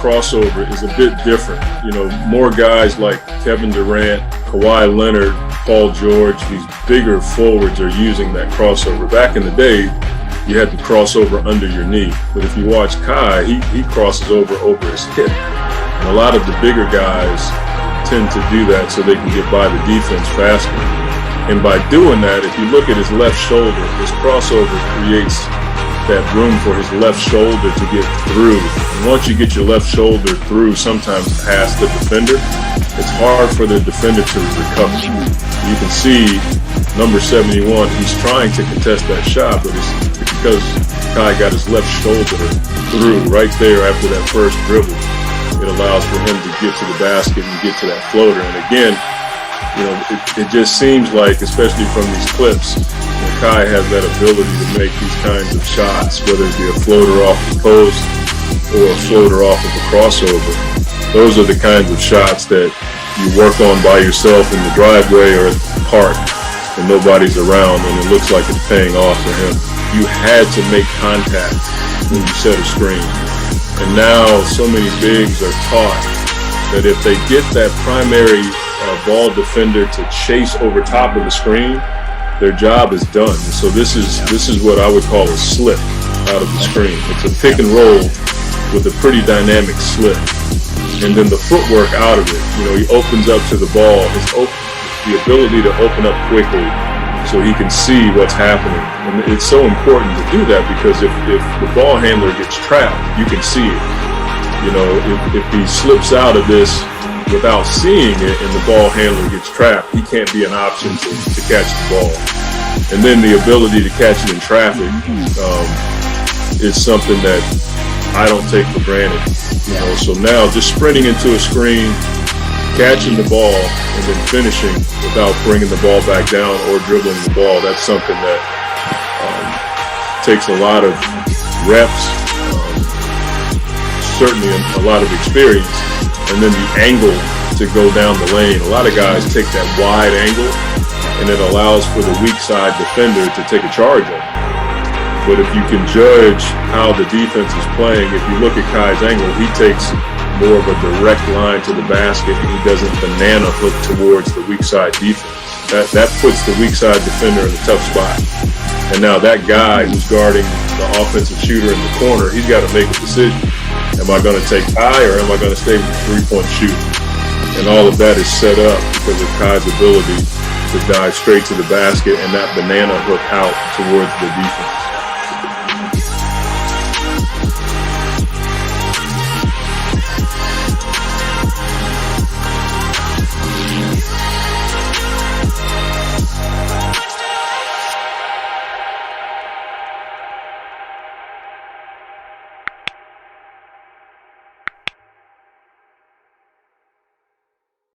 crossover is a bit different. You know, more guys like Kevin Durant, Kawhi Leonard, Paul George, these bigger forwards are using that crossover. Back in the day, you had to cross over under your knee. But if you watch Kai, he crosses over his hip. And a lot of the bigger guys tend to do that so they can get by the defense faster. And by doing that, if you look at his left shoulder, his crossover creates that room for his left shoulder to get through. And once you get your left shoulder through, sometimes past the defender, it's hard for the defender to recover. You can see number 71, he's trying to contest that shot, but it's because Kai got his left shoulder through right there after that first dribble. It allows for him to get to the basket and get to that floater. And again, you know, it just seems like, especially from these clips, Kai has that ability to make these kinds of shots, whether it be a floater off the post or a floater off of a crossover. Those are the kinds of shots that you work on by yourself in the driveway or at the park and nobody's around, and it looks like it's paying off for him. You had to make contact when you set a screen. And now so many bigs are taught that if they get that primary ball defender to chase over top of the screen, their job is done. So this is what I would call a slip out of the screen. It's a pick and roll with a pretty dynamic slip. And then the footwork out of it, you know, he opens up to the ball, the ability to open up quickly so he can see what's happening. And it's so important to do that because if the ball handler gets trapped, you can see it. You know, if he slips out of this without seeing it and the ball handler gets trapped, he can't be an option to catch the ball. And then the ability to catch it in traffic is something that I don't take for granted. You know, so now just sprinting into a screen, catching the ball, and then finishing without bringing the ball back down or dribbling the ball, that's something that takes a lot of reps, certainly a lot of experience, and then the angle to go down the lane. A lot of guys take that wide angle, and it allows for the weak side defender to take a charge on it. But if you can judge how the defense is playing, if you look at Kai's angle, he takes more of a direct line to the basket, and he doesn't banana hook towards the weak side defense. That puts the weak side defender in a tough spot. And now that guy who's guarding the offensive shooter in the corner, he's got to make a decision. Am I going to take Kai or am I going to stay with the three-point shooter? And all of that is set up because of Kai's ability to dive straight to the basket and that banana hook out towards the defense.